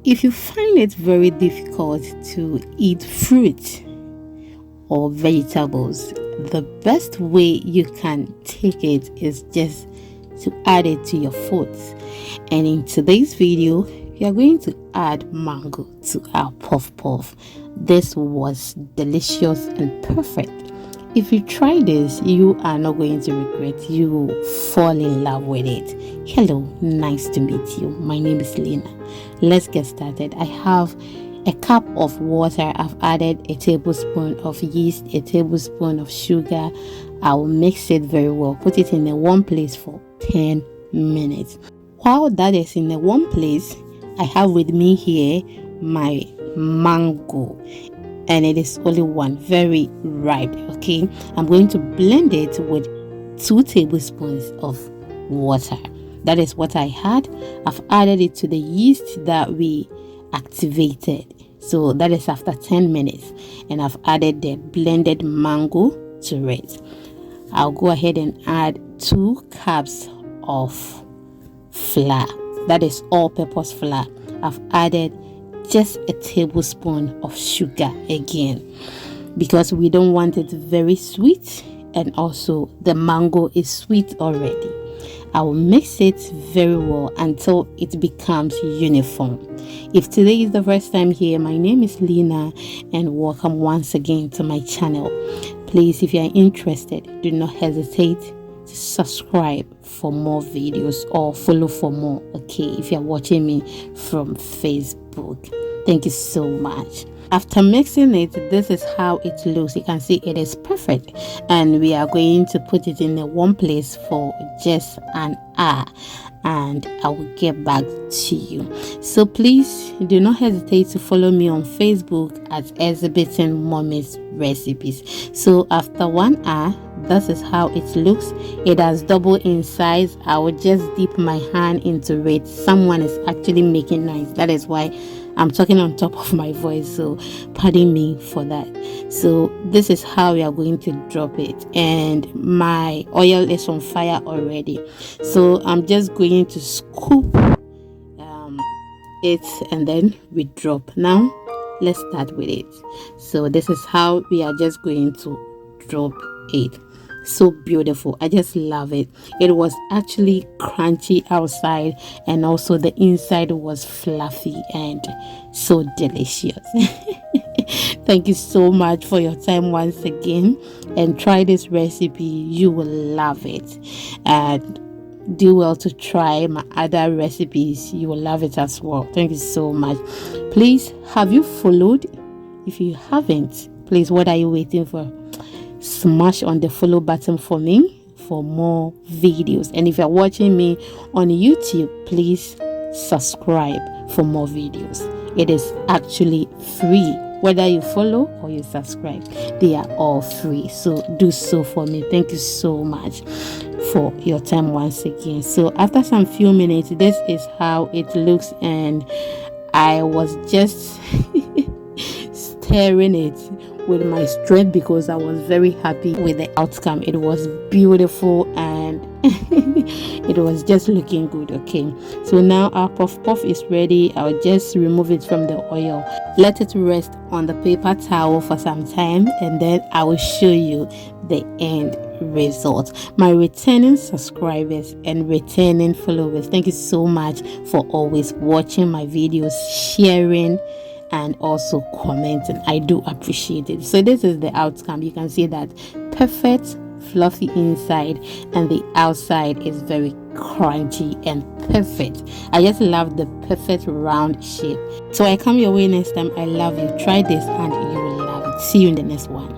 If you find it very difficult to eat fruit or vegetables, the best way you can take it is just to add it to your foods. And in today's video, we are going to add mango to our puff puff. This was delicious and perfect. If you try this, you are not going to regret. You will fall in love with it. Hello, nice to meet you. My name is Lena. Let's get started. I have a cup of water. I've added a tablespoon of yeast, a tablespoon of sugar. I will mix it very well. Put it in a warm place for 10 minutes. While that is in a warm place, I have with me here my mango, and it is only one, very ripe. Okay, I'm going to blend it with 2 tablespoons of water. That is what I had. I've added it to the yeast that we activated, so that is after 10 minutes, and I've added the blended mango to it. I'll go ahead and add 2 cups of flour, that is all-purpose flour. I've added just a tablespoon of sugar again, because we don't want it very sweet, and also the mango is sweet already. I will mix it very well until it becomes uniform. If today is the first time here, my name is Lena, and welcome once again to my channel. Please, if you are interested, do not hesitate to subscribe for more videos or follow for more. Okay, if you are watching me from Facebook, thank you so much. After mixing it, this is how it looks. You can see it is perfect, and we are going to put it in a warm place for just an hour, and I will get back to you. So please do not hesitate to follow me on Facebook at Exhibiting Mommy's Recipes. So after 1 hour, this is how it looks. It has doubled in size. I will just dip my hand into it. Someone is actually making noise. That is why I'm talking on top of my voice, so pardon me for that. So this is how we are going to drop it, and my oil is on fire already, so I'm just going to scoop it, and then we drop. Now let's start with it. So this is how we are just going to drop it. So beautiful. I just love it. It was actually crunchy outside, and also the inside was fluffy and so delicious. Thank you so much for your time once again, and try this recipe. You will love it, and do well to try my other recipes. You will love it as well. Thank you so much. Please, have you followed? If you haven't, please, what are you waiting for? Smash on the follow button for me for more videos. And if you're watching me on YouTube, please subscribe for more videos. It is actually free. Whether you follow or you subscribe, they are all free. So do so for me. Thank you so much for your time once again. So after some few minutes, this is how it looks, and I was just stirring it with my strength because I was very happy with the outcome. It was beautiful, and it was just looking good. Okay, so now our puff puff is ready. I'll just remove it from the oil, let it rest on the paper towel for some time, and then I will show you the end result. My returning subscribers and returning followers, thank you so much for always watching my videos, sharing, and also commenting. I do appreciate it. So this is the outcome. You can see that perfect fluffy inside, and the outside is very crunchy and perfect. I just love the perfect round shape. So I come your way next time. I love you. Try this and you will love it. See you in the next one.